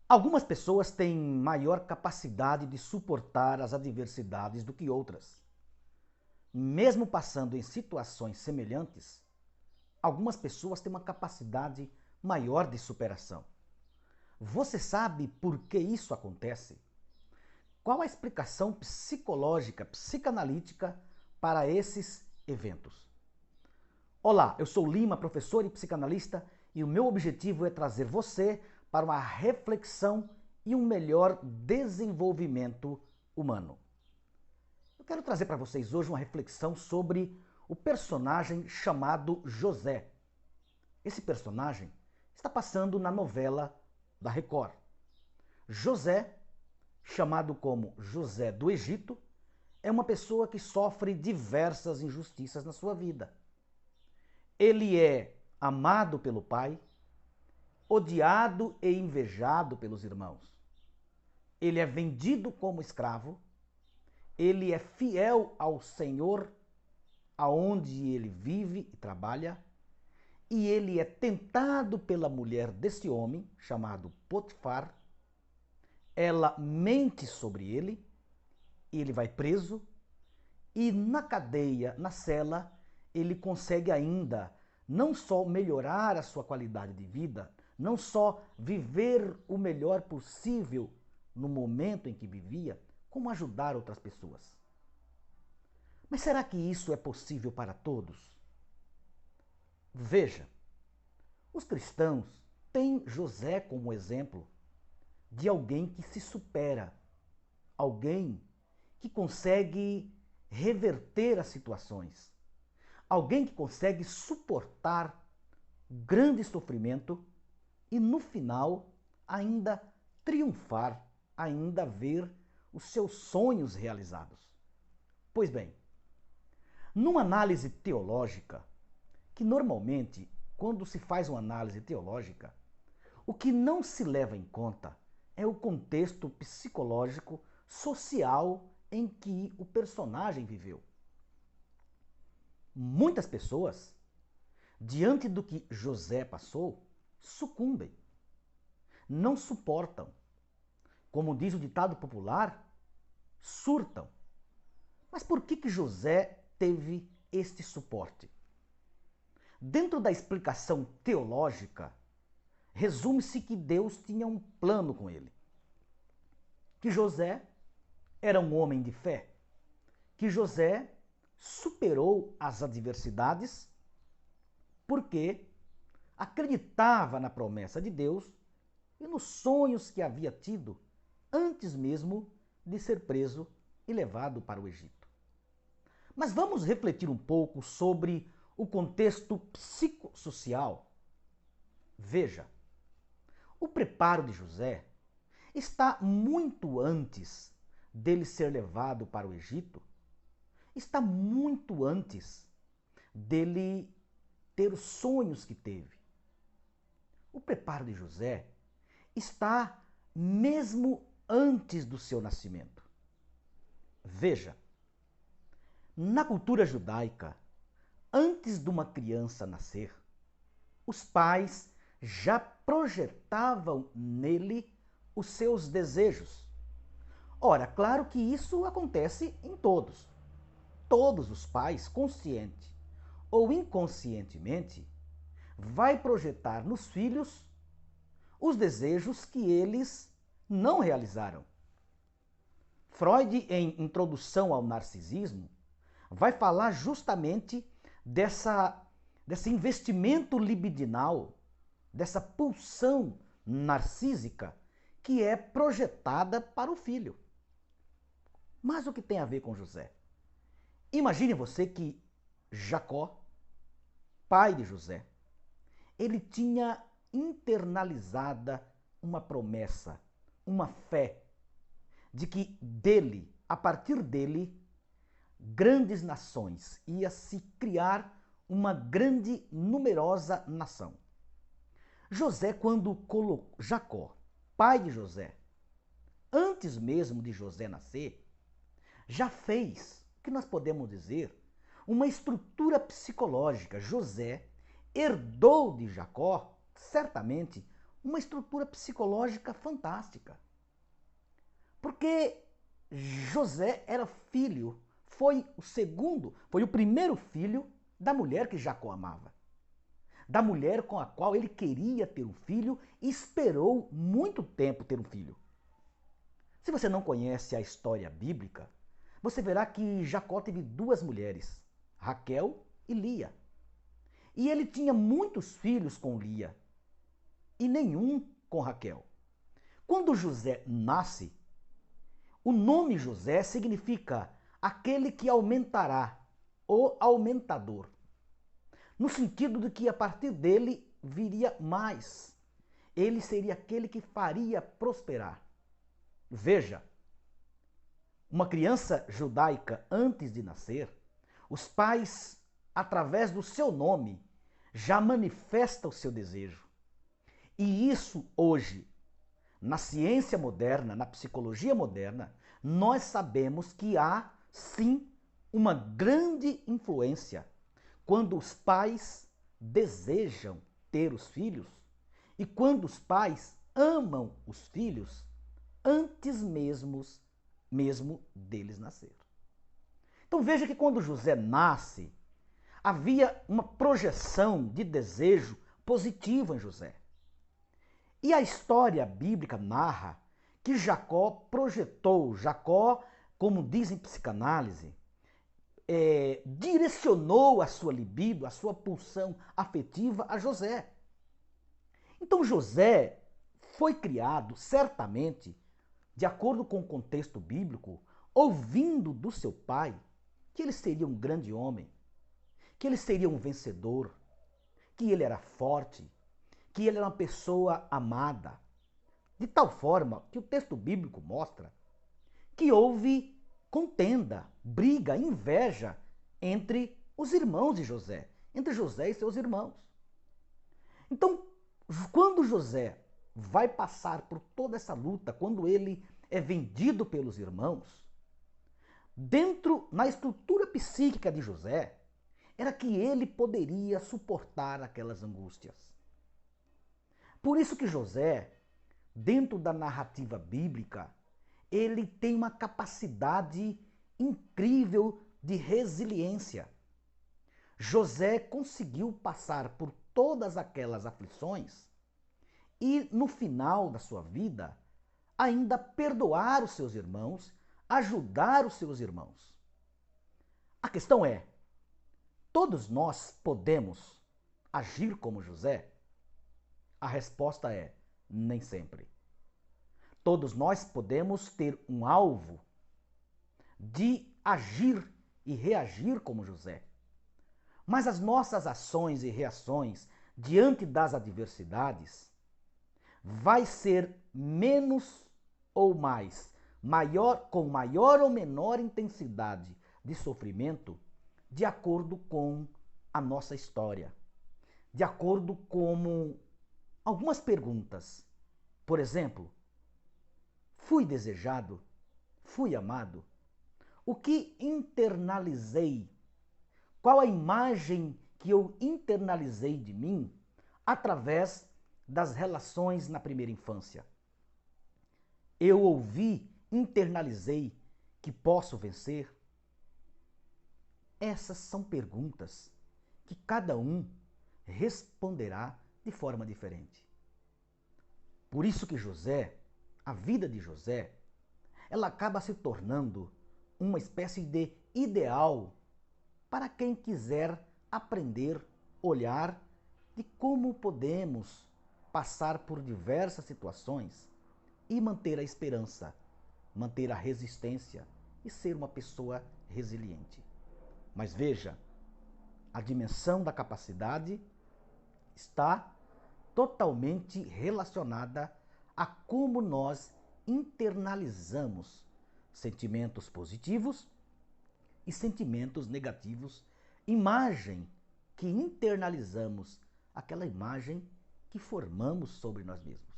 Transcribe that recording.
Algumas pessoas têm maior capacidade de suportar as adversidades do que outras. Mesmo passando em situações semelhantes, algumas pessoas têm uma capacidade maior de superação. Você sabe por que isso acontece? Qual a explicação psicológica, psicanalítica para esses eventos? Olá, eu sou Lima, professor e psicanalista, e o meu objetivo é trazer você para uma reflexão e um melhor desenvolvimento humano. Eu quero trazer para vocês hoje uma reflexão sobre o personagem chamado José. Esse personagem está passando na novela da Record. José, chamado como José do Egito, é uma pessoa que sofre diversas injustiças na sua vida. Ele é amado pelo pai, odiado e invejado pelos irmãos. Ele é vendido como escravo, ele é fiel ao Senhor aonde ele vive e trabalha, e ele é tentado pela mulher desse homem, chamado Potifar. Ela mente sobre ele, ele vai preso, e na cadeia, na cela, ele consegue ainda não só melhorar a sua qualidade de vida, não só viver o melhor possível no momento em que vivia, como ajudar outras pessoas. Mas será que isso é possível para todos? Veja, os cristãos têm José como exemplo de alguém que se supera, alguém que consegue reverter as situações, alguém que consegue suportar grande sofrimento e no final ainda triunfar, ainda ver os seus sonhos realizados. Pois bem, numa análise teológica, que normalmente, quando se faz uma análise teológica, o que não se leva em conta é o contexto psicológico, social em que o personagem viveu. Muitas pessoas, diante do que José passou, sucumbem, não suportam. Como diz o ditado popular, surtam. Mas por que José teve este suporte? Dentro da explicação teológica, resume-se que Deus tinha um plano com ele. Que José era um homem de fé. Que José superou as adversidades porque acreditava na promessa de Deus e nos sonhos que havia tido antes mesmo de ser preso e levado para o Egito. Mas vamos refletir um pouco sobre o contexto psicossocial. Veja, o preparo de José está muito antes dele ser levado para o Egito, está muito antes dele ter os sonhos que teve. O preparo de José está mesmo antes do seu nascimento. Veja, na cultura judaica, antes de uma criança nascer, os pais já projetavam nele os seus desejos. Ora, claro que isso acontece em todos. Todos os pais, consciente ou inconscientemente, vai projetar nos filhos os desejos que eles não realizaram. Freud, em Introdução ao Narcisismo, vai falar justamente desse investimento libidinal, dessa pulsão narcísica que é projetada para o filho. Mas o que tem a ver com José? Imagine você que Jacó, pai de José, ele tinha internalizada uma promessa, uma fé de que dele, a partir dele, grandes nações ia se criar uma grande, numerosa nação. José, quando colocou Jacó, pai de José, antes mesmo de José nascer, já fez, o que nós podemos dizer, uma estrutura psicológica. José herdou de Jacó, certamente, uma estrutura psicológica fantástica. Porque José era filho, foi o primeiro filho da mulher que Jacó amava. Da mulher com a qual ele queria ter um filho e esperou muito tempo ter um filho. Se você não conhece a história bíblica, você verá que Jacó teve duas mulheres, Raquel e Lia. E ele tinha muitos filhos com Lia e nenhum com Raquel. Quando José nasce, o nome José significa aquele que aumentará, o aumentador. No sentido de que a partir dele viria mais. Ele seria aquele que faria prosperar. Veja, uma criança judaica antes de nascer, os pais, através do seu nome, já manifestam o seu desejo. E isso hoje, na ciência moderna, na psicologia moderna, nós sabemos que há, sim, uma grande influência quando os pais desejam ter os filhos e quando os pais amam os filhos antes mesmo deles nascer. Então veja que quando José nasce, havia uma projeção de desejo positivo em José. E a história bíblica narra que Jacó, como dizem psicanálise, direcionou a sua libido, a sua pulsão afetiva a José. Então José foi criado, certamente, de acordo com o contexto bíblico, ouvindo do seu pai que ele seria um grande homem, que ele seria um vencedor, que ele era forte, que ele era uma pessoa amada. De tal forma que o texto bíblico mostra que houve contenda, briga, inveja entre os irmãos de José, entre José e seus irmãos. Então, quando José vai passar por toda essa luta, quando ele é vendido pelos irmãos, na estrutura psíquica de José, era que ele poderia suportar aquelas angústias. Por isso que José, dentro da narrativa bíblica, ele tem uma capacidade incrível de resiliência. José conseguiu passar por todas aquelas aflições e, no final da sua vida, ainda perdoar os seus irmãos, ajudar os seus irmãos. A questão é, todos nós podemos agir como José? A resposta é, nem sempre. Todos nós podemos ter um alvo de agir e reagir como José. Mas as nossas ações e reações diante das adversidades vai ser menos ou mais, com maior ou menor intensidade de sofrimento, de acordo com a nossa história, de acordo com algumas perguntas. Por exemplo, fui desejado? Fui amado? O que internalizei? Qual a imagem que eu internalizei de mim através das relações na primeira infância? Eu ouvi, internalizei que posso vencer? Essas são perguntas que cada um responderá de forma diferente. Por isso que a vida de José, ela acaba se tornando uma espécie de ideal para quem quiser aprender, olhar de como podemos passar por diversas situações e manter a esperança, manter a resistência e ser uma pessoa resiliente. Mas veja, a dimensão da capacidade está totalmente relacionada a como nós internalizamos sentimentos positivos e sentimentos negativos, imagem que internalizamos, aquela imagem que formamos sobre nós mesmos.